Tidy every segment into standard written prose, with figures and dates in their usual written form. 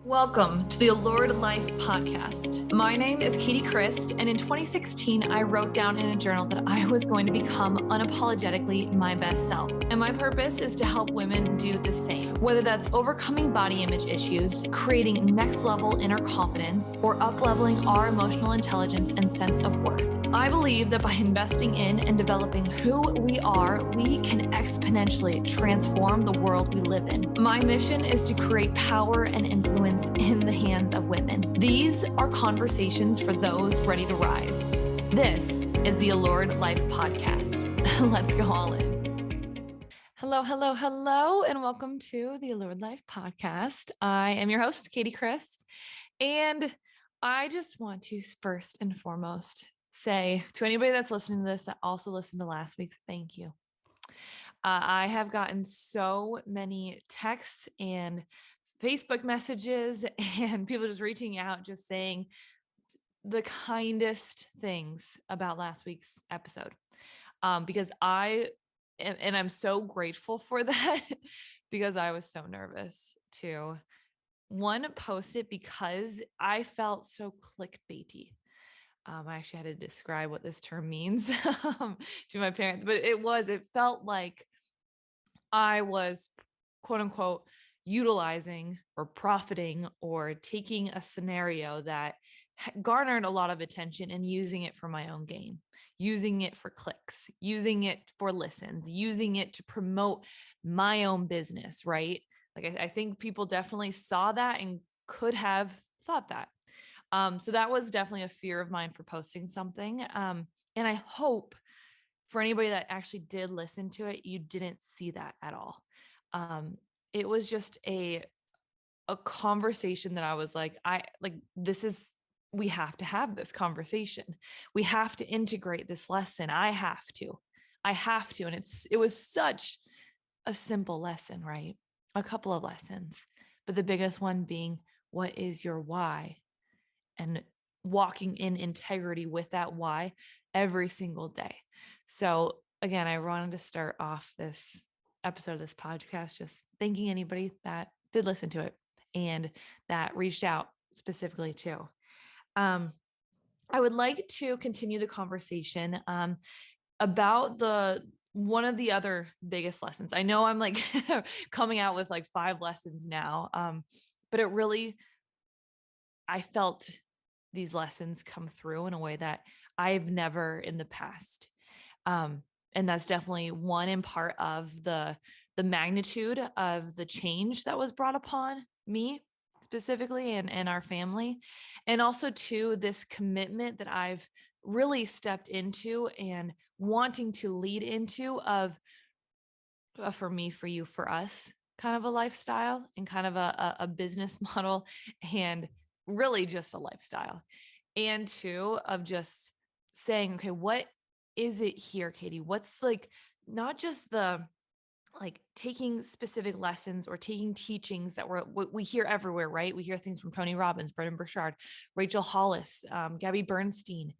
Welcome to the Allured Life podcast. My name is Katie Christ, and in 2016, I wrote down in a journal that I was going to become unapologetically my best self. And my purpose is to help women do the same, whether that's overcoming body image issues, creating next level inner confidence, or up-leveling our emotional intelligence and sense of worth. I believe that by investing in and developing who we are, we can exponentially transform the world we live in. My mission is to create power and influence in the hands of women. These are conversations for those ready to rise. This is the Allured Life podcast. Let's go all in. Hello, and welcome to the Allured Life podcast. I am your host, Katie Christ, and I just want to first and foremost say to anybody that's listening to this that also listened to last week's, thank you. I have gotten so many texts and Facebook messages and people just reaching out, just saying the kindest things about last week's episode. Because I'm so grateful for that because I was so nervous to post it because I felt so clickbaity. I actually had to describe what this term means to my parents, but it felt like I was quote unquote utilizing or profiting or taking a scenario that garnered a lot of attention and using it for my own gain, using it for clicks, using it for listens, using it to promote my own business, right? Like I think people definitely saw that and could have thought that. So that was definitely a fear of mine for posting something. And I hope for anybody that actually did listen to it, you didn't see that at all. It was just a conversation that I was like, we have to have this conversation. We have to integrate this lesson. I have to. And it was such a simple lesson, right? A couple of lessons, but the biggest one being, what is your why? And walking in integrity with that why every single day. So again, I wanted to start off this episode of this podcast just thanking anybody that did listen to it and that reached out specifically too. I would like to continue the conversation about one of the other biggest lessons. I know I'm like coming out with like 5 lessons now, but I felt these lessons come through in a way that I've never in the past. And that's definitely one in part of the magnitude of the change that was brought upon me specifically and our family. And also too, this commitment that I've really stepped into and wanting to lead into of for me, for you, for us, kind of a lifestyle and kind of a business model and really just a lifestyle. And two, of just saying, okay, what is it here, Katie? What's like, not just the like taking specific lessons or taking teachings that we hear everywhere, right? We hear things from Tony Robbins, Brendon Burchard, Rachel Hollis, Gabby Bernstein,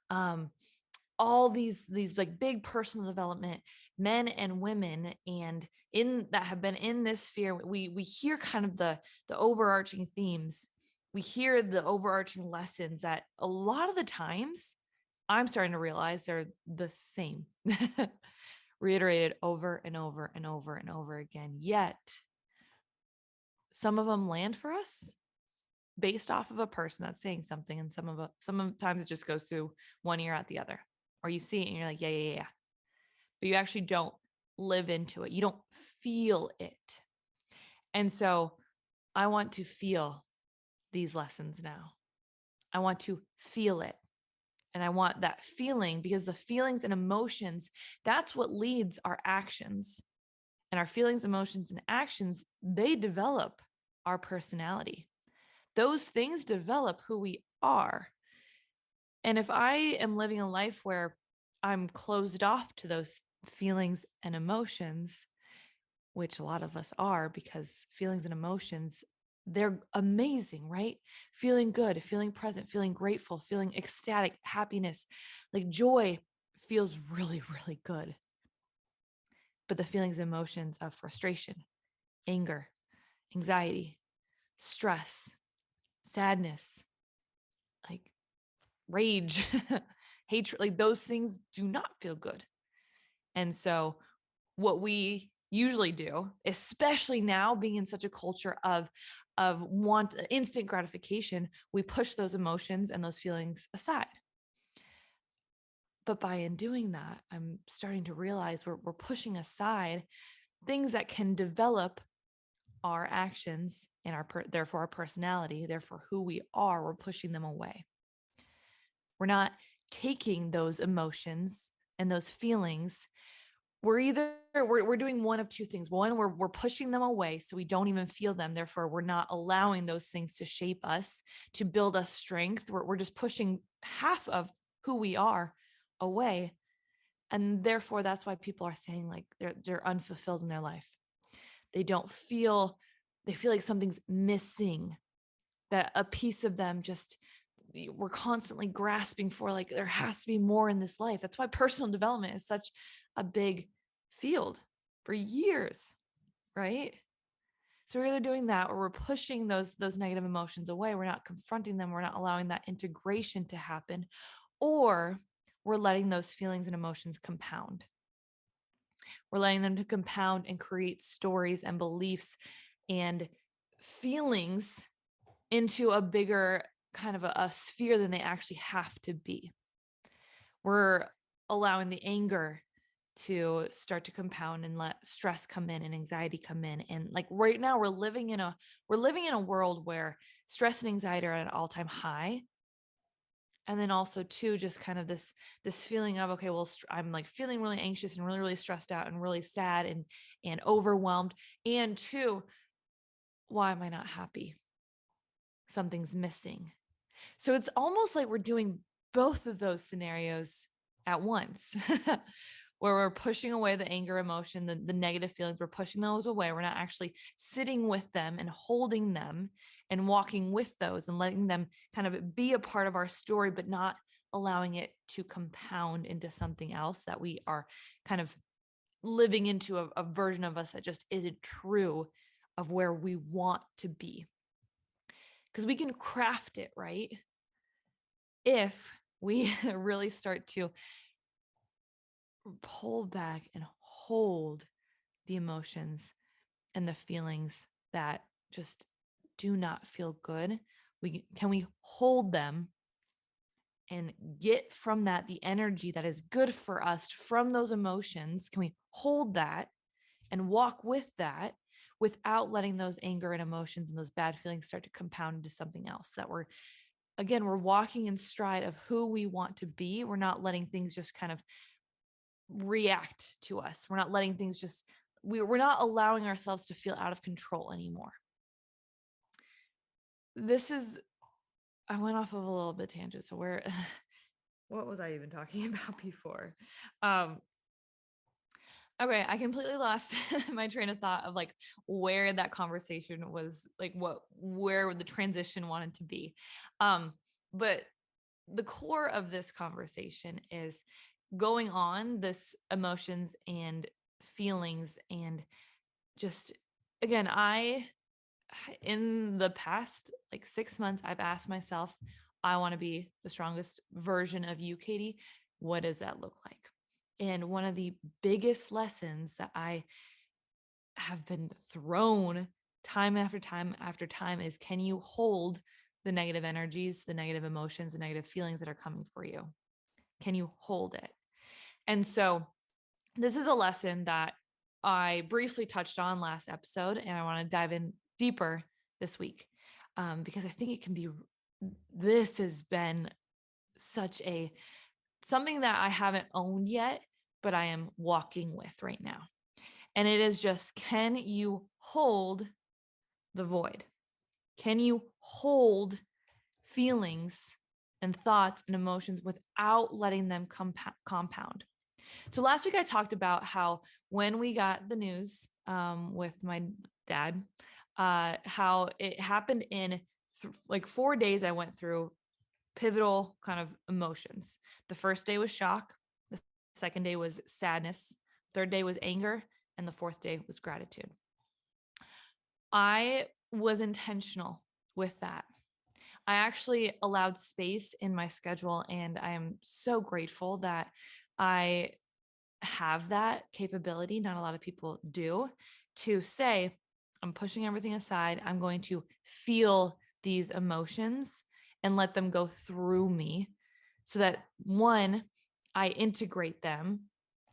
all these like big personal development men and women, and in that have been in this sphere. We hear kind of the overarching themes. We hear the overarching lessons that a lot of the times I'm starting to realize they're the same, reiterated over and over and over and over again. Yet some of them land for us based off of a person that's saying something, and sometimes it just goes through one ear out the other, or you see it and you're like, yeah. But you actually don't live into it. You don't feel it. And so I want to feel these lessons now. I want to feel it. And I want that feeling, because the feelings and emotions, that's what leads our actions. And our feelings, emotions, and actions, they develop our personality. Those things develop who we are. And if I am living a life where I'm closed off to those feelings and emotions, which a lot of us are, because feelings and emotions, they're amazing, right? Feeling good, feeling present, feeling grateful, feeling ecstatic, happiness, like joy feels really, really good. But the feelings and emotions of frustration, anger, anxiety, stress, sadness, like rage, hatred, like those things do not feel good. And so what we usually do, especially now being in such a culture of want instant gratification, we push those emotions and those feelings aside. But by in doing that, I'm starting to realize we're pushing aside things that can develop our actions and therefore our personality, therefore who we are. We're pushing them away. We're not taking those emotions and those feelings. We're doing one of two things. One, we're pushing them away so we don't even feel them. Therefore, we're not allowing those things to shape us, to build us strength. We're just pushing half of who we are away. And therefore, that's why people are saying like they're unfulfilled in their life. They feel like something's missing, that a piece of them just we're constantly grasping for, like there has to be more in this life. That's why personal development is such a big field for years, right? So we're either doing that or we're pushing those negative emotions away. We're not confronting them. We're not allowing that integration to happen, or we're letting those feelings and emotions compound. We're letting them to compound and create stories and beliefs and feelings into a bigger kind of a sphere than they actually have to be. We're allowing the anger to start to compound and let stress come in and anxiety come in. And like right now we're living in a world where stress and anxiety are at an all-time high. And then also too, just kind of this feeling of, okay, well, I'm like feeling really anxious and really, really stressed out and really sad and overwhelmed. And two, why am I not happy? Something's missing. So it's almost like we're doing both of those scenarios at once, where we're pushing away the anger emotion, the negative feelings, we're pushing those away. We're not actually sitting with them and holding them and walking with those and letting them kind of be a part of our story, but not allowing it to compound into something else that we are kind of living into a version of us that just isn't true of where we want to be. Because we can craft it, right? If we really start to pull back and hold the emotions and the feelings that just do not feel good, can we hold them and get from that the energy that is good for us from those emotions? Can we hold that and walk with that without letting those anger and emotions and those bad feelings start to compound into something else? That we're walking in stride of who we want to be. We're not letting things just kind of react to us. We're not letting things we're not allowing ourselves to feel out of control anymore. I went off of a little bit tangent. So what was I even talking about before? Okay, I completely lost my train of thought of like where that conversation was, like where the transition wanted to be. But the core of this conversation is going on this emotions and feelings. And just, again, in the past like 6 months, I've asked myself, I want to be the strongest version of you, Katie. What does that look like? And one of the biggest lessons that I have been thrown time after time after time is, can you hold the negative energies, the negative emotions, the negative feelings that are coming for you? Can you hold it? And so this is a lesson that I briefly touched on last episode, and I want to dive in deeper this week, because I think this has been something that I haven't owned yet, but I am walking with right now. And it is just, can you hold the void? Can you hold feelings and thoughts and emotions without letting them compound? So last week I talked about how when we got the news with my dad, how it happened in like 4 days. I went through pivotal kind of emotions. The first day was shock. The second day was sadness. Third day was anger. And the fourth day was gratitude. I was intentional with that. I actually allowed space in my schedule, and I am so grateful that I have that capability. Not a lot of people do, to say, I'm pushing everything aside. I'm going to feel these emotions and let them go through me so that, one, I integrate them.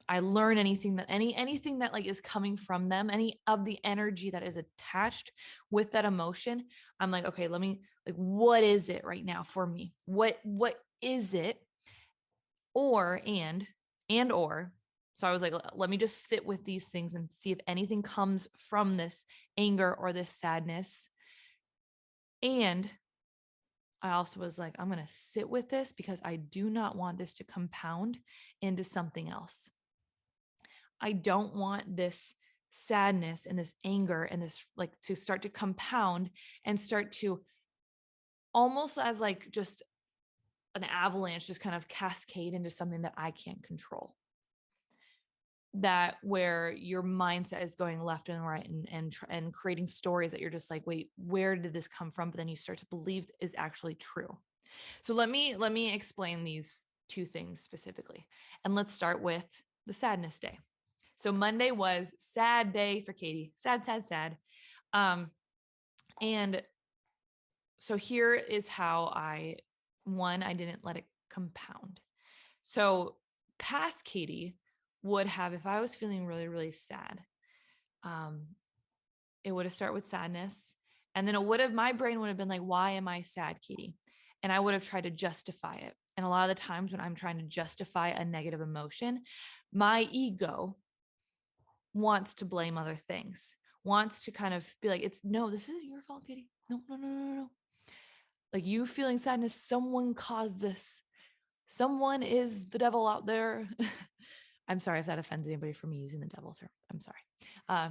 I learn anything that like is coming from them, any of the energy that is attached with that emotion. I'm like, okay, let me, like, what is it right now for me? What is it? Or or so I was like, let me just sit with these things and see if anything comes from this anger or this sadness. And I also was like, I'm going to sit with this because I do not want this to compound into something else. I don't want this sadness and this anger and this, like, to start to compound and start to almost as like just an avalanche, just kind of cascade into something that I can't control. That where your mindset is going left and right and creating stories that you're just like, wait, where did this come from? But then you start to believe is actually true. So let me explain these two things specifically. And let's start with the sadness day. So Monday was sad day for Katie. Sad, sad, sad. And so here is how I didn't let it compound. So past Katie would have, if I was feeling really, really sad, it would have started with sadness. And then my brain would have been like, why am I sad, Katie? And I would have tried to justify it. And a lot of the times when I'm trying to justify a negative emotion, my ego wants to blame other things, wants to kind of be like, this isn't your fault, Katie. No, no, no, no, no. Like, you feeling sadness, someone caused this. Someone is the devil out there. I'm sorry if that offends anybody for me using the devil term. I'm sorry.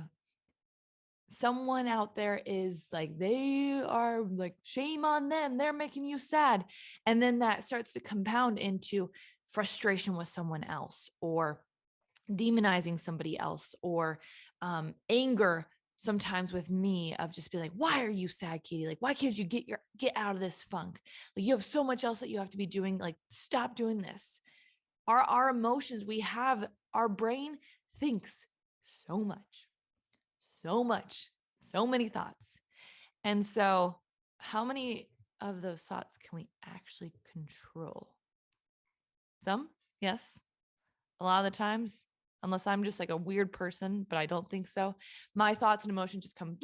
Someone out there is like, they are like, shame on them. They're making you sad. And then that starts to compound into frustration with someone else, or demonizing somebody else, or anger sometimes with me, of just be like, why are you sad, Katie? Like, why can't you get out of this funk? Like, you have so much else that you have to be doing. Like, stop doing this. Our emotions, our brain thinks so much, so many thoughts. And so how many of those thoughts can we actually control? Some, yes. A lot of the times, unless I'm just like a weird person, but I don't think so. My thoughts and emotions just come,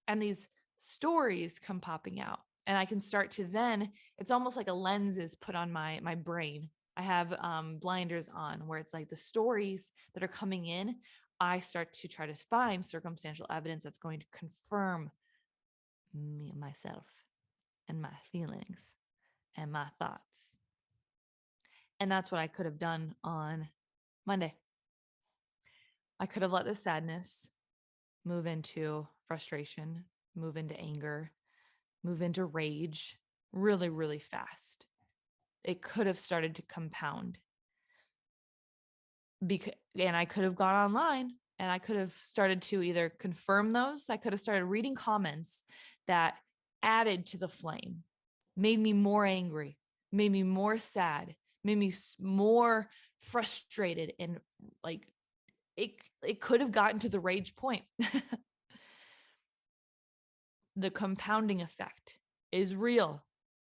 and these stories come popping out. And I can start to then, it's almost like a lens is put on my brain. I have blinders on, where it's like the stories that are coming in, I start to try to find circumstantial evidence that's going to confirm myself and my feelings and my thoughts. And that's what I could have done on Monday. I could have let the sadness move into frustration, move into anger, move into rage really, really fast. It could have started to compound. And I could have gone online and I could have started to either confirm those. I could have started reading comments that added to the flame, made me more angry, made me more sad, made me more frustrated, and like, it could have gotten to the rage point. The compounding effect is real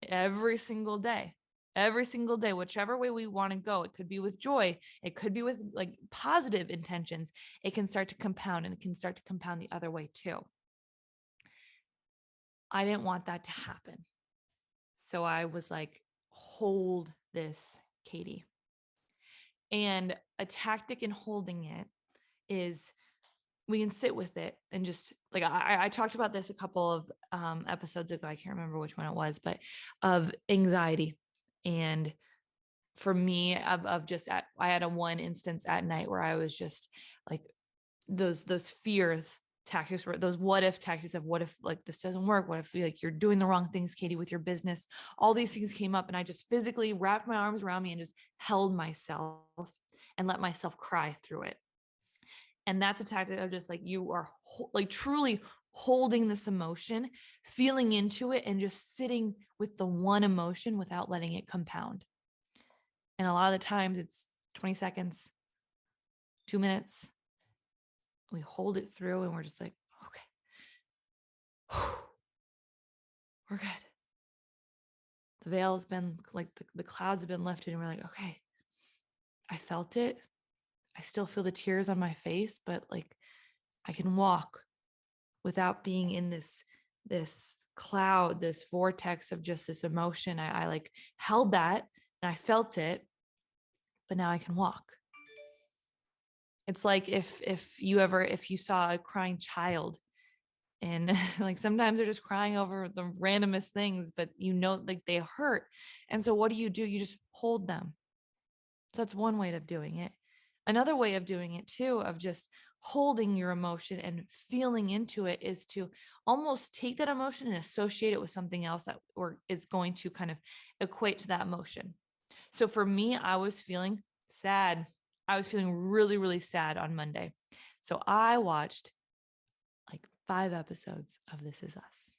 every single day. Every single day, whichever way we want to go. It could be with joy. It could be with like positive intentions. It can start to compound, and it can start to compound the other way too. I didn't want that to happen. So I was like, hold this, Katie. And a tactic in holding it is, we can sit with it and just like, I talked about this a couple of episodes ago. I can't remember which one it was, but of anxiety. And for me, I had one instance at night where I was just like, those fear tactics, were those what if tactics of, what if like this doesn't work? What if like you're doing the wrong things, Katie, with your business? All these things came up, and I just physically wrapped my arms around me and just held myself and let myself cry through it. And that's a tactic of just like, you are like truly holding this emotion, feeling into it, and just sitting with the one emotion without letting it compound. And a lot of the times it's 20 seconds, 2 minutes. We hold it through and we're just like, okay, we're good. The veil has been like, the clouds have been lifted, and we're like, okay, I felt it. I still feel the tears on my face, but like I can walk without being in this cloud, this vortex of just this emotion. I like held that and I felt it, but now I can walk. It's like if you saw a crying child, and like sometimes they're just crying over the randomest things, but like they hurt. And so what do? You just hold them. So that's one way of doing it. Another way of doing it too, of just holding your emotion and feeling into it, is to almost take that emotion and associate it with something else that is going to kind of equate to that emotion. So for me, I was feeling sad. I was feeling really, really sad on Monday. So I watched like 5 episodes of This Is Us.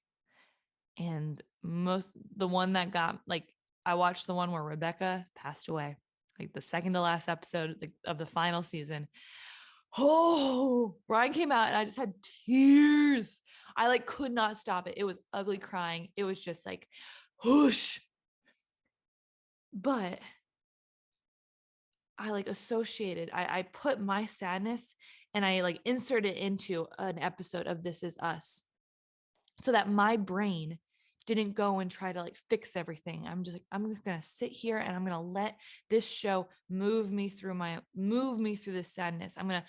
And the one that got like, I watched the one where Rebecca passed away, like the second to last episode of the final season. Oh, Ryan came out and I just had tears. I like could not stop it. It was ugly crying. It was just like, whoosh. But I like associated, I put my sadness and I like inserted into an episode of This Is Us, so that my brain didn't go and try to like fix everything. I'm just going to sit here and I'm going to let this show move me through this sadness. I'm going to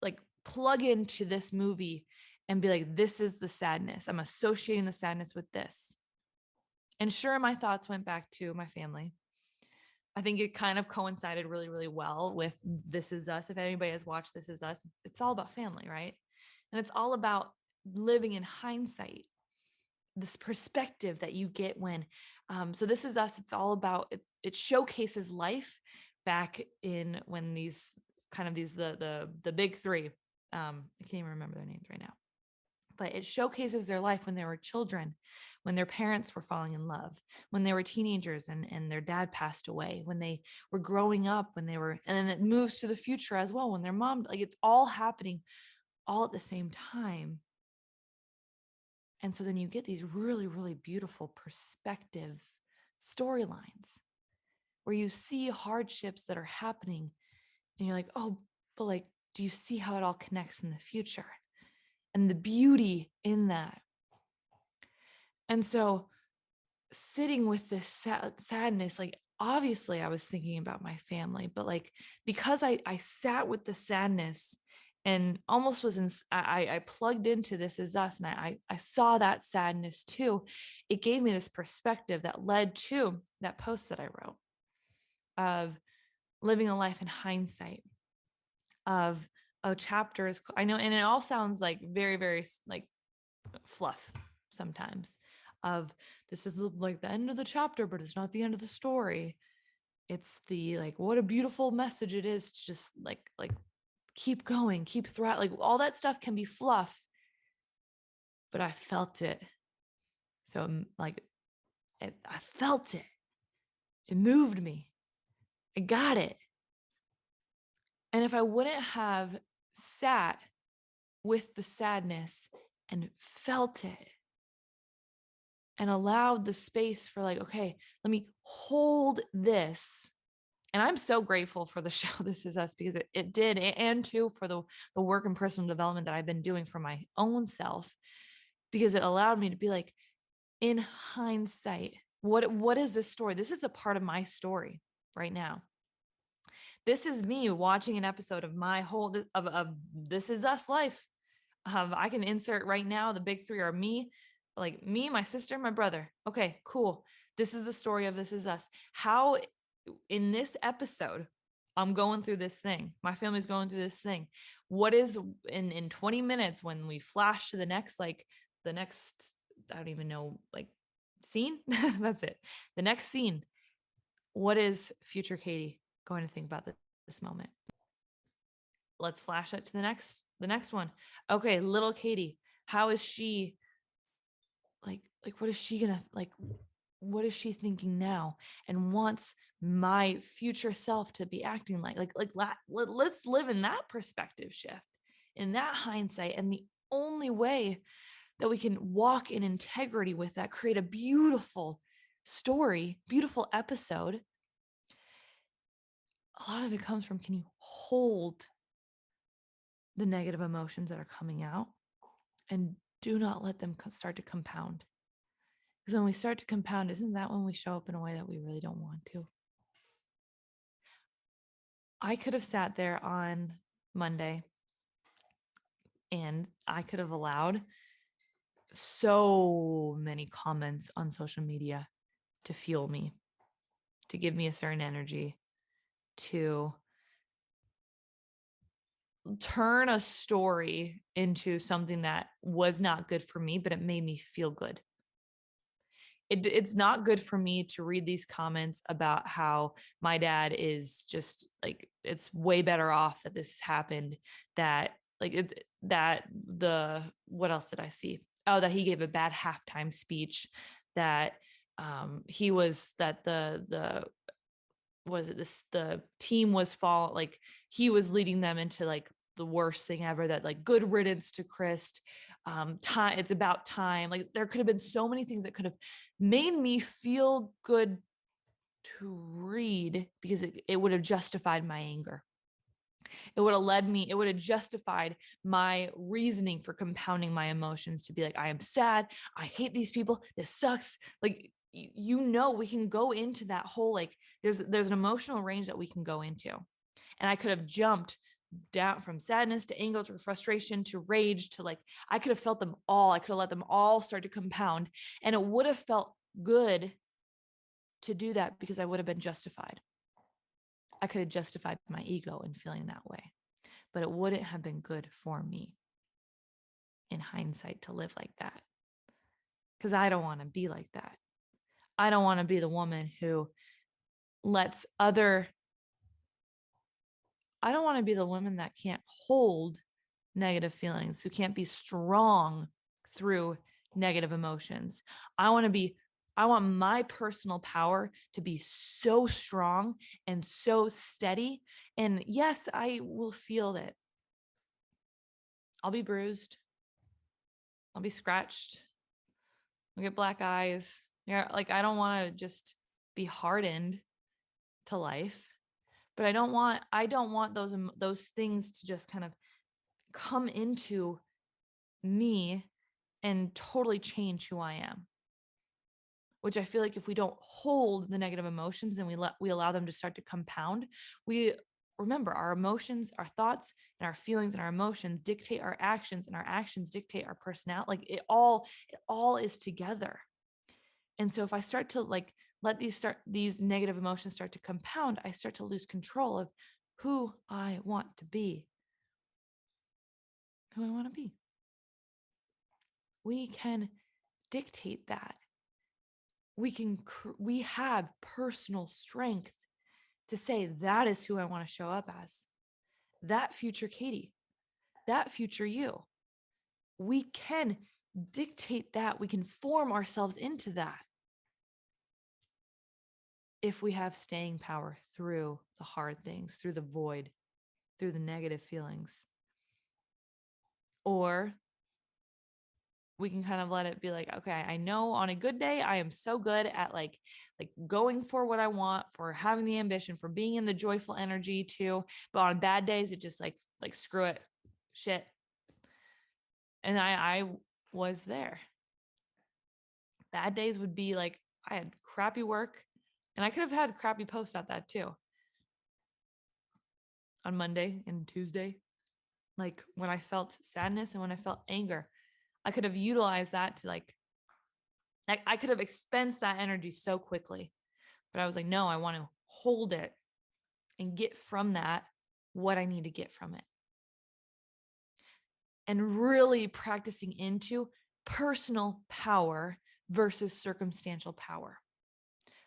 like plug into this movie and be like, this is the sadness. I'm associating the sadness with this. And sure, my thoughts went back to my family. I think it kind of coincided really, really well with This Is Us. If anybody has watched This Is Us, it's all about family, right? And it's all about living in hindsight, this perspective that you get when so This Is Us, it's all about it showcases life back in when these kind of the big three, I can't even remember their names right now, but it showcases their life when they were children, when their parents were falling in love, when they were teenagers and their dad passed away, when they were growing up, and then it moves to the future as well, when their mom, like it's all happening all at the same time. And so then you get these really, really beautiful perspective storylines where you see hardships that are happening and you're like, oh, but like, do you see how it all connects in the future and the beauty in that? And so sitting with this sadness, like obviously I was thinking about my family, but like, because I sat with the sadness and almost I plugged into This Is Us, and I saw that sadness too. It gave me this perspective that led to that post that I wrote of living a life in hindsight, of a chapter is, I know, and it all sounds like very, very like fluff sometimes, of this is like the end of the chapter, but it's not the end of the story. It's the like, what a beautiful message it is to just like keep going, keep throughout, like all that stuff can be fluff, but I felt it. So like, I felt it. It moved me. I got it. And if I wouldn't have sat with the sadness and felt it and allowed the space for like, okay, let me hold this. And I'm so grateful for the show This Is Us, because it did, and too for the work and personal development that I've been doing for my own self, because it allowed me to be like, in hindsight, what is this story? This is a part of my story right now. This is me watching an episode of my whole of This Is Us life. I can insert right now, the big three are me, like me, my sister, my brother. Okay, cool. This is the story of This Is Us. How in this episode, I'm going through this thing. My family's going through this thing. What is in 20 minutes when we flash to the next, I don't even know, like scene? That's it. The next scene. What is future Katie going to think about this moment? Let's flash that to the next one. Okay, little Katie. How is she like what is she gonna like? What is she thinking now? And wants my future self to be acting let's live in that perspective shift, in that hindsight. And the only way that we can walk in integrity with that, create a beautiful story, beautiful episode, a lot of it comes from, can you hold the negative emotions that are coming out and do not let them start to compound? Because when we start to compound, isn't that when we show up in a way that we really don't want to? I could have sat there on Monday and I could have allowed so many comments on social media to fuel me, to give me a certain energy, to turn a story into something that was not good for me, but it made me feel good. It's not good for me to read these comments about how my dad is just like, it's way better off that this happened, that like it, that the, what else did I see? Oh, that he gave a bad halftime speech, that he was, that the was it this, the team was fall, like he was leading them into like the worst thing ever, that like good riddance to Chris, time, it's about time. Like there could have been so many things that could have made me feel good to read, because it would have justified my anger. It would have led me, it would have justified my reasoning for compounding my emotions to be like, I am sad, I hate these people, this sucks. Like, we can go into that whole, like, there's an emotional range that we can go into. And I could have jumped down from sadness to anger to frustration to rage to, like, I could have felt them all. I could have let them all start to compound, and it would have felt good to do that because I would have been justified. I could have justified my ego in feeling that way, but it wouldn't have been good for me in hindsight to live like that, because I don't want to be like that. I don't want to be the woman who lets other, I don't want to be the woman that can't hold negative feelings, who can't be strong through negative emotions. I want my personal power to be so strong and so steady. And yes, I will feel that I'll be bruised, I'll be scratched, I'll get black eyes. Yeah, like I don't want to just be hardened to life, but I don't want those things to just kind of come into me and totally change who I am. Which I feel like if we don't hold the negative emotions and we allow them to start to compound, we remember our emotions, our thoughts, and our feelings and our emotions dictate our actions, and our actions dictate our personality. Like it all is together. And so if I start to like let these negative emotions start to compound, I start to lose control of who I want to be. Who I want to be. We can dictate that. We have personal strength to say that is who I want to show up as. That future Katie, that future you. We can dictate that. We can form ourselves into that if we have staying power through the hard things, through the void, through the negative feelings. Or we can kind of let it be like, okay, I know on a good day, I am so good at like going for what I want, for having the ambition, for being in the joyful energy too. But on bad days, it just like screw it, shit. And I was there. Bad days would be like, I had crappy work, and I could have had crappy posts at that too. On Monday and Tuesday, like when I felt sadness and when I felt anger, I could have utilized that to like I could have expensed that energy so quickly, but I was like, no, I want to hold it and get from that what I need to get from it. And really practicing into personal power versus circumstantial power.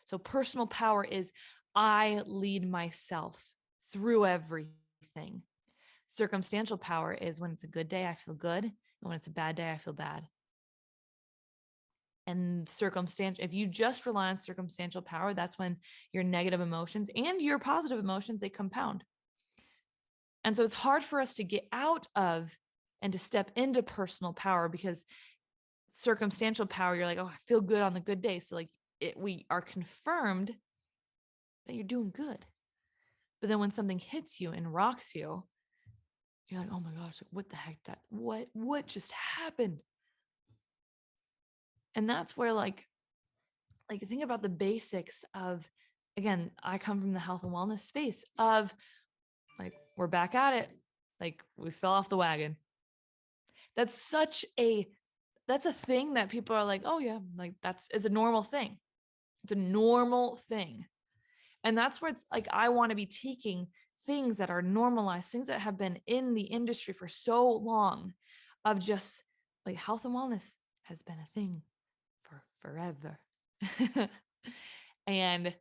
So personal power is I lead myself through everything. Circumstantial power is when it's a good day, I feel good. And when it's a bad day, I feel bad. And if you just rely on circumstantial power, that's when your negative emotions and your positive emotions, they compound. And so it's hard for us to get out of and to step into personal power, because circumstantial power, you're like, oh, I feel good on the good day. So we are confirmed that you're doing good. But then when something hits you and rocks you, you're like, oh my gosh, what the heck, what just happened? And that's where think about the basics of, again, I come from the health and wellness space of we're back at it. We fell off the wagon. That's a thing that people are like, oh yeah, it's a normal thing. It's a normal thing. And that's where it's I want to be taking things that are normalized, things that have been in the industry for so long, of just health and wellness has been a thing for forever. And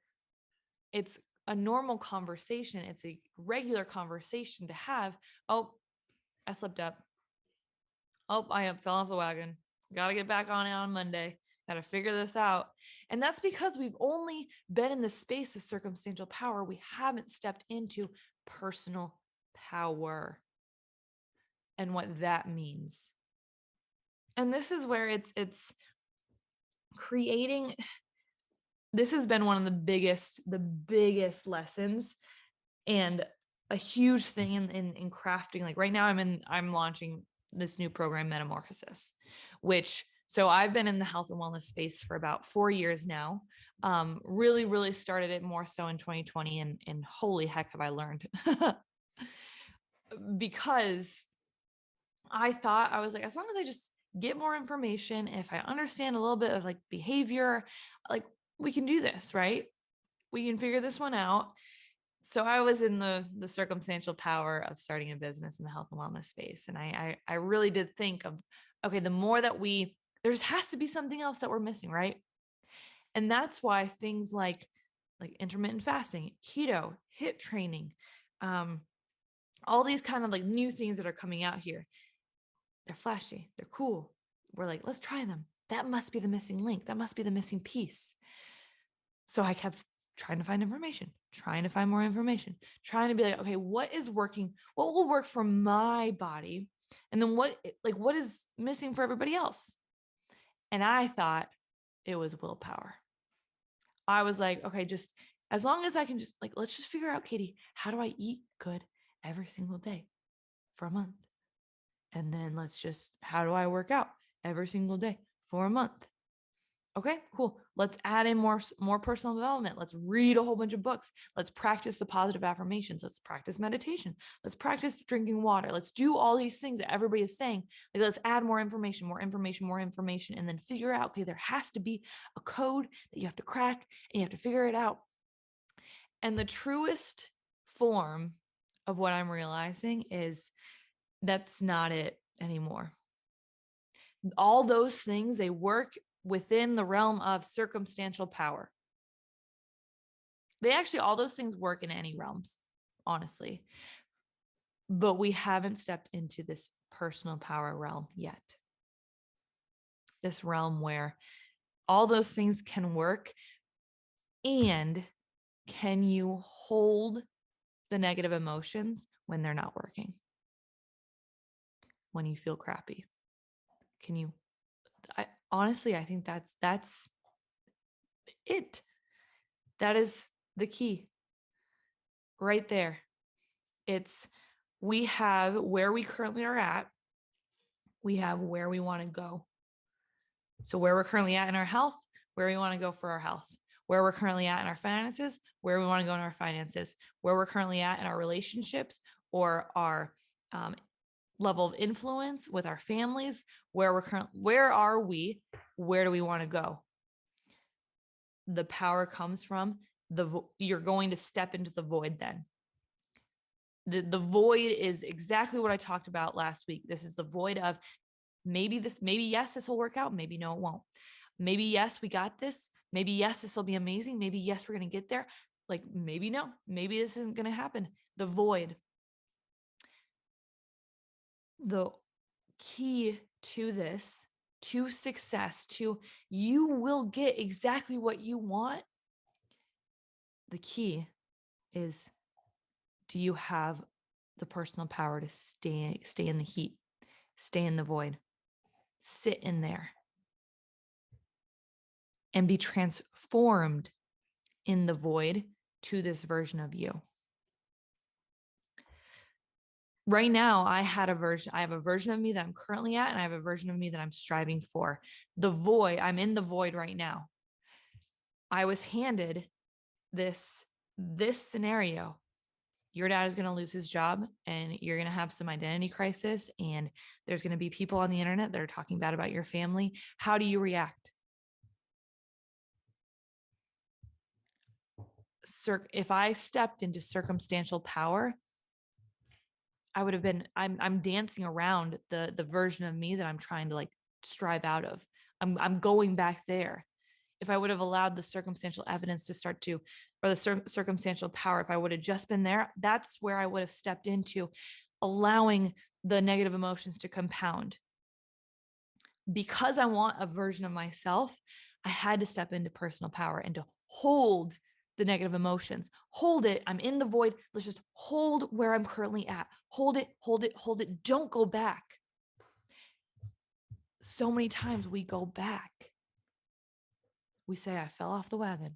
it's a normal conversation. It's a regular conversation to have. Oh, I slipped up. Oh, I fell off the wagon. Got to get back on it on Monday. Got to figure this out. And that's because we've only been in the space of circumstantial power. We haven't stepped into personal power and what that means. And this is where it's creating. This has been one of the biggest lessons and a huge thing in crafting. Right now I'm launching this new program, Metamorphosis, so I've been in the health and wellness space for about 4 years now. Really, really started it more so in 2020, and holy heck have I learned. Because I thought, I was like, as long as I just get more information, if I understand a little bit of behavior, we can do this, right? We can figure this one out. So I was in the circumstantial power of starting a business in the health and wellness space. And I really did think of, okay, the more that there just has to be something else that we're missing, right? And that's why things like intermittent fasting, keto, HIIT training, all these kind of new things that are coming out here, they're flashy, they're cool. We're like, let's try them. That must be the missing link. That must be the missing piece. So I kept trying to find information, trying to find more information, trying to be like, okay, what is working? What will work for my body? And then what is missing for everybody else? And I thought it was willpower. I was like, okay, just as long as I can just let's just figure out, Katie, how do I eat good every single day for a month? And then how do I work out every single day for a month? Okay, cool. Let's add in more personal development. Let's read a whole bunch of books. Let's practice the positive affirmations. Let's practice meditation. Let's practice drinking water. Let's do all these things that everybody is saying. Let's add more information, and then figure out, okay, there has to be a code that you have to crack and you have to figure it out. And the truest form of what I'm realizing is that's not it anymore. All those things, they work within the realm of circumstantial power. All those things work in any realms, honestly. But we haven't stepped into this personal power realm yet. This realm where all those things can work, and can you hold the negative emotions when they're not working? When you feel crappy? Can you? Honestly, I think that's it. That is the key right there. We have where we currently are at. We have where we want to go. So where we're currently at in our health, where we want to go for our health. Where we're currently at in our finances, where we want to go in our finances. Where we're currently at in our relationships or our level of influence with our families. Where are we? Where do we want to go? The power comes from you're going to step into the void then. The void is exactly what I talked about last week. This is the void of maybe yes, this will work out. Maybe no, it won't. Maybe yes, we got this. Maybe yes, this will be amazing. Maybe yes, we're going to get there. Maybe no, maybe this isn't going to happen. The void. The key to this, to success, to you will get exactly what you want. The key is, do you have the personal power to stay in the heat, stay in the void, sit in there, and be transformed in the void to this version of you? Right now, I have a version of me that I'm currently at, and I have a version of me that I'm striving for. The void, I'm in the void right now. I was handed this scenario. Your dad is going to lose his job, and you're going to have some identity crisis, and there's going to be people on the internet that are talking bad about your family. How do you react? If I stepped into circumstantial power, I would have been, I'm dancing around the version of me that I'm trying to like strive out of. I'm going back there. If I would have allowed the circumstantial evidence to start to, or the circumstantial power, if I would have just been there, that's where I would have stepped into, allowing the negative emotions to compound. Because I want a version of myself, I had to step into personal power and to hold the negative emotions. Hold it. I'm in the void. Let's just hold where I'm currently at. Hold it, hold it, hold it. Don't go back. So many times we go back. We say, I fell off the wagon.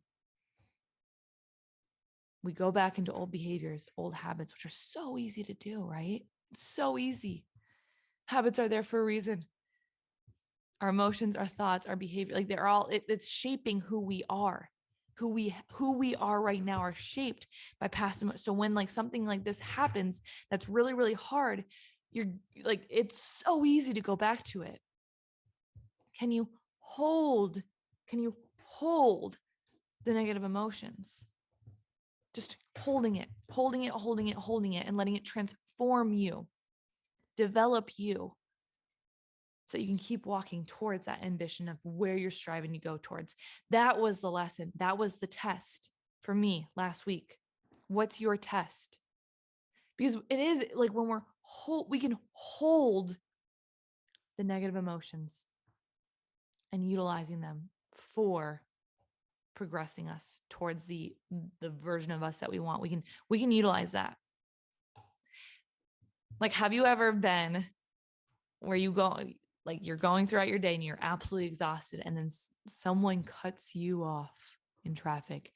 We go back into old behaviors, old habits, which are so easy to do, right? It's so easy. Habits are there for a reason. Our emotions, our thoughts, our behavior, like they're all, it's shaping who we are. Who we are right now are shaped by past emotions. So when like something like this happens, that's really, really hard, you're like, it's so easy to go back to it. Can you hold the negative emotions? Just holding it, and letting it transform you, develop you, so you can keep walking towards that ambition of where you're striving to go towards. That was the lesson. That was the test for me last week. What's your test? Because it is like when we can hold the negative emotions and utilizing them for progressing us towards the version of us that we want. We can utilize that. Like, have you ever been where you go, like you're going throughout your day and you're absolutely exhausted, and then someone cuts you off in traffic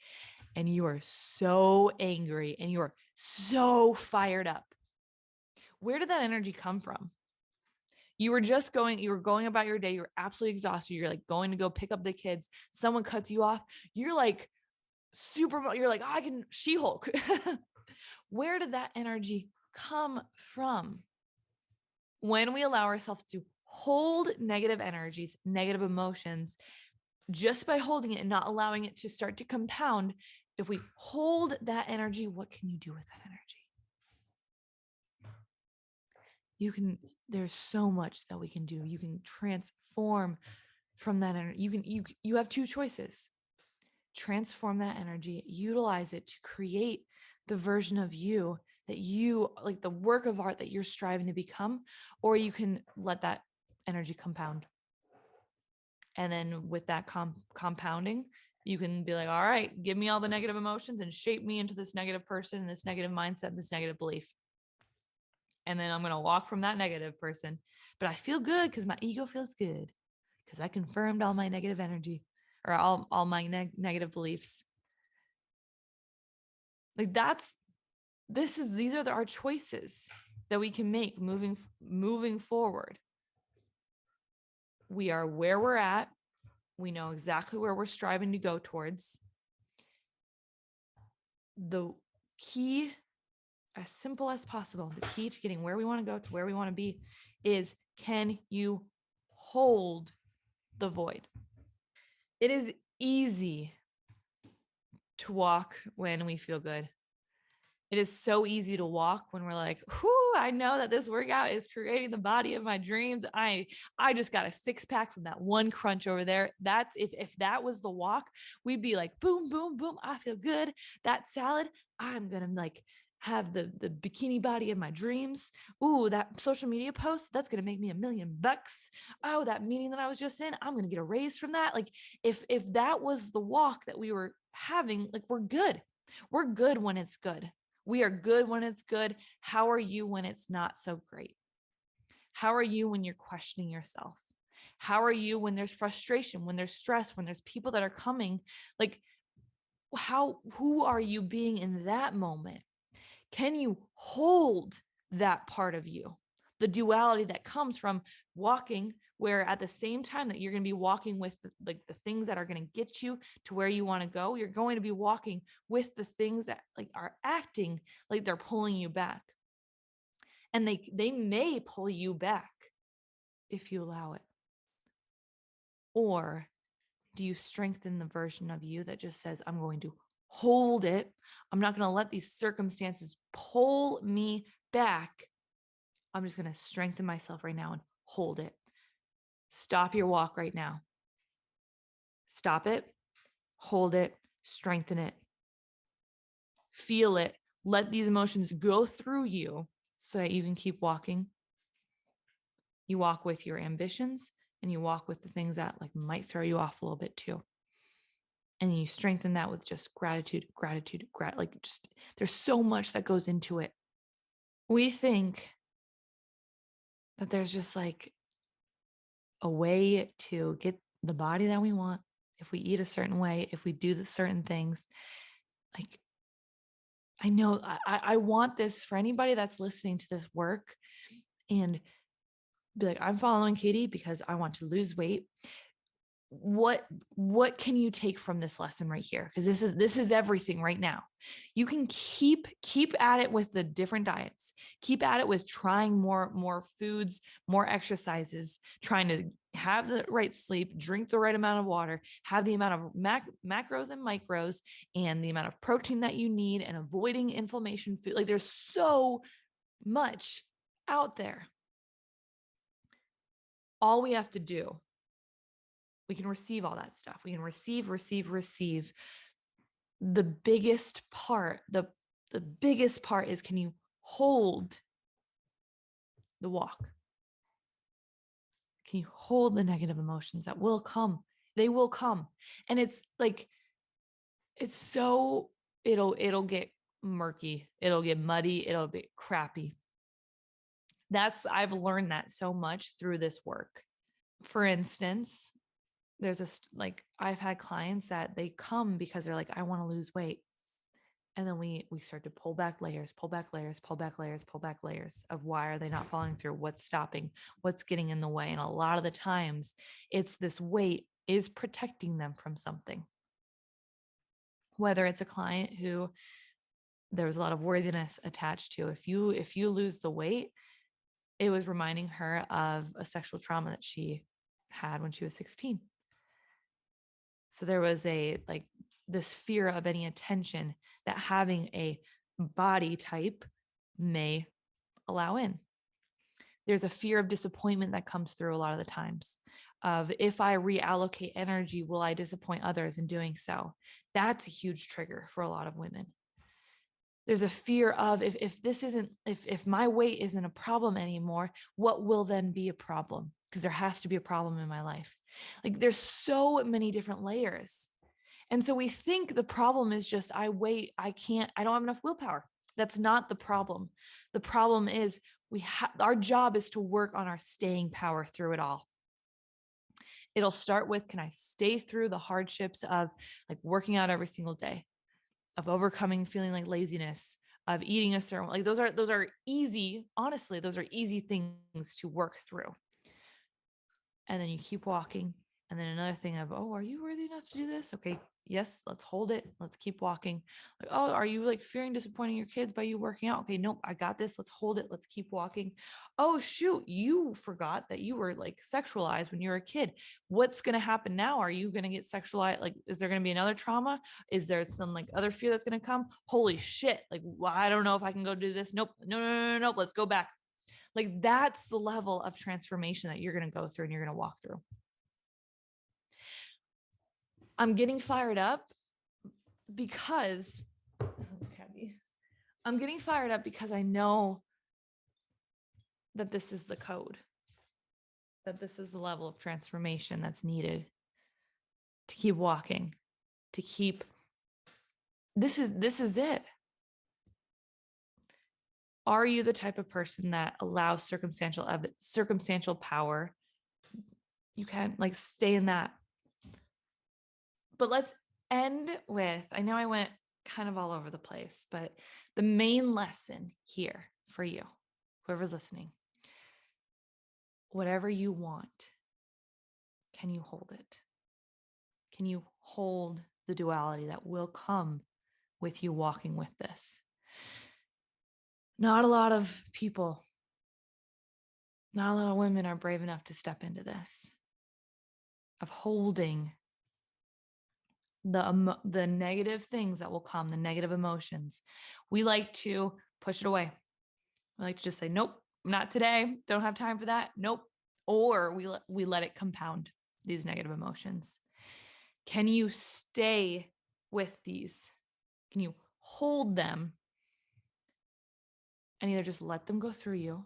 and you are so angry and you are so fired up? Where did that energy come from? You were going about your day. You're absolutely exhausted. You're like going to go pick up the kids. Someone cuts you off. You're like you're like, I can She-Hulk. Where did that energy come from? When we allow ourselves to hold negative energies, negative emotions, just by holding it and not allowing it to start to compound, if we hold that energy, what can you do with that energy? There's so much that we can do. You can transform from that energy. You have two choices. Transform that energy, utilize it to create the version of you that you like, the work of art that you're striving to become, or you can let that energy compound. And then with that compounding, you can be like, all right, give me all the negative emotions and shape me into this negative person, this negative mindset, this negative belief. And then I'm going to walk from that negative person. But I feel good because my ego feels good because I confirmed all my negative energy, or all my negative beliefs. Like these are our choices that we can make moving forward. We are where we're at. We know exactly where we're striving to go towards. The key, as simple as possible, the key to getting where we want to go to where we want to be is, can you hold the void? It is easy to walk when we feel good. It is so easy to walk when we're like, whoo, I know that this workout is creating the body of my dreams. I just got a 6-pack from that one crunch over there. That's if that was the walk, we'd be like, boom, boom, boom. I feel good. That salad, I'm going to like have the bikini body of my dreams. Ooh, that social media post, that's going to make me $1 million. Oh, that meeting that I was just in, I'm going to get a raise from that. Like if that was the walk that we were having, like we're good. We're good when it's good. We are good when it's good. How are you when it's not so great? How are you when you're questioning yourself? How are you when there's frustration, when there's stress, when there's people that are coming? Like who are you being in that moment? Can you hold that part of you? The duality that comes from walking, where at the same time that you're going to be walking with the things that are going to get you to where you want to go, you're going to be walking with the things that like are acting like they're pulling you back. And they may pull you back if you allow it. Or do you strengthen the version of you that just says, I'm going to hold it. I'm not going to let these circumstances pull me back. I'm just going to strengthen myself right now and hold it. Stop your walk right now. Stop it, hold it, strengthen it. Feel it. Let these emotions go through you so that you can keep walking. You walk with your ambitions and you walk with the things that like might throw you off a little bit too. And you strengthen that with just gratitude, like just there's so much that goes into it. We think that there's just like a way to get the body that we want. If we eat a certain way, if we do the certain things, like I know I want this for anybody that's listening to this work and be like, I'm following Katie because I want to lose weight. What can you take from this lesson right here? Because this is everything right now. You can keep at it with the different diets, keep at it with trying more foods, more exercises, trying to have the right sleep, drink the right amount of water, have the amount of macros and micros, and the amount of protein that you need, and avoiding inflammation food. Like there's so much out there. All we have to do, we can receive all that stuff. We can receive. The biggest part, the biggest part is, can you hold the walk? Can you hold the negative emotions that will come? They will come. And it's like, it's so, it'll get murky. It'll get muddy. It'll be crappy. I've learned that so much through this work. For instance, I've had clients that they come because they're like, I want to lose weight. And then we start to pull back layers of why are they not following through? What's stopping? What's getting in the way? And a lot of the times it's this weight is protecting them from something. Whether it's a client who there was a lot of worthiness attached to. If you lose the weight, it was reminding her of a sexual trauma that she had when she was 16. So there was this fear of any attention that having a body type may allow in. There's a fear of disappointment that comes through a lot of the times of, if I reallocate energy, will I disappoint others in doing so? That's a huge trigger for a lot of women. There's a fear of, if my weight isn't a problem anymore, what will then be a problem? Because there has to be a problem in my life. Like there's so many different layers. And so we think the problem is just, I don't have enough willpower. That's not the problem. The problem is our job is to work on our staying power through it all. It'll start with, can I stay through the hardships of like working out every single day, of overcoming feeling like laziness, of eating a certain, like those are easy, honestly, those are easy things to work through. And then you keep walking. And then another thing of, oh, are you worthy enough to do this? Okay, yes, let's hold it. Let's keep walking. Like, oh, are you like fearing disappointing your kids by you working out? Okay, nope, I got this. Let's hold it. Let's keep walking. Oh, shoot, you forgot that you were like sexualized when you were a kid. What's going to happen now? Are you going to get sexualized? Like, is there going to be another trauma? Is there some like other fear that's going to come? Holy shit. Like, well, I don't know if I can go do this. Nope. No. Let's go back. Like that's the level of transformation that you're going to go through and you're going to walk through. I'm getting fired up because I'm getting fired up because I know that this is the code, that this is the level of transformation that's needed to keep walking, to keep, this is it. Are you the type of person that allows circumstantial power? You can like stay in that. But let's end with, I know I went kind of all over the place, but the main lesson here for you, whoever's listening, whatever you want, can you hold it? Can you hold the duality that will come with you walking with this? Not a lot of people, not a lot of women are brave enough to step into this, of holding the negative things that will come, the negative emotions. We like to push it away. We like to just say, nope, not today. Don't have time for that. Nope. Or we let it compound these negative emotions. Can you stay with these? Can you hold them and either just let them go through you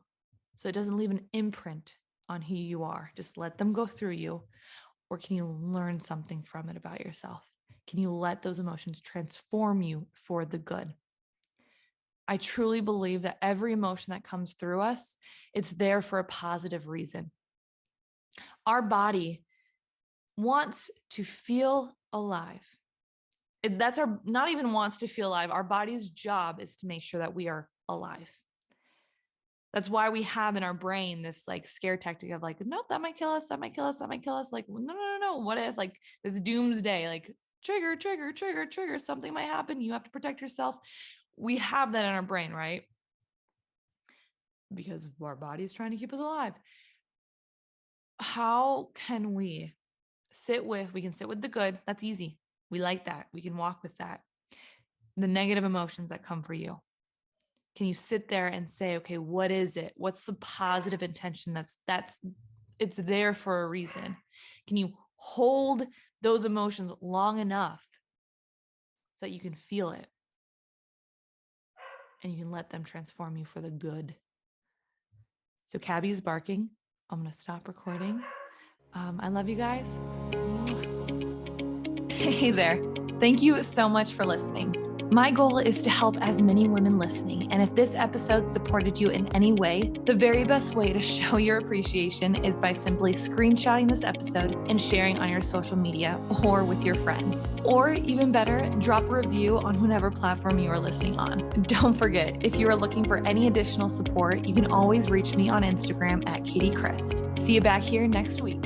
so it doesn't leave an imprint on who you are? Just let them go through you. Or can you learn something from it about yourself? Can you let those emotions transform you for the good? I truly believe that every emotion that comes through us, it's there for a positive reason. Our body wants to feel alive. That's not even wants to feel alive. Our body's job is to make sure that we are alive. That's why we have in our brain this like scare tactic of like, nope, that might kill us. That might kill us. That might kill us. Like, no. What if like this doomsday, like trigger, something might happen. You have to protect yourself. We have that in our brain, right? Because our body is trying to keep us alive. How can we can sit with the good. That's easy. We like that. We can walk with that. The negative emotions that come for you. Can you sit there and say, okay, what is it? What's the positive intention it's there for a reason? Can you hold those emotions long enough so that you can feel it and you can let them transform you for the good? So Cabby is barking. I'm going to stop recording. I love you guys. Hey there. Thank you so much for listening. My goal is to help as many women listening, and if this episode supported you in any way, the very best way to show your appreciation is by simply screenshotting this episode and sharing on your social media or with your friends. Or even better, drop a review on whatever platform you are listening on. Don't forget, if you are looking for any additional support, you can always reach me on Instagram at Katie Christ. See you back here next week.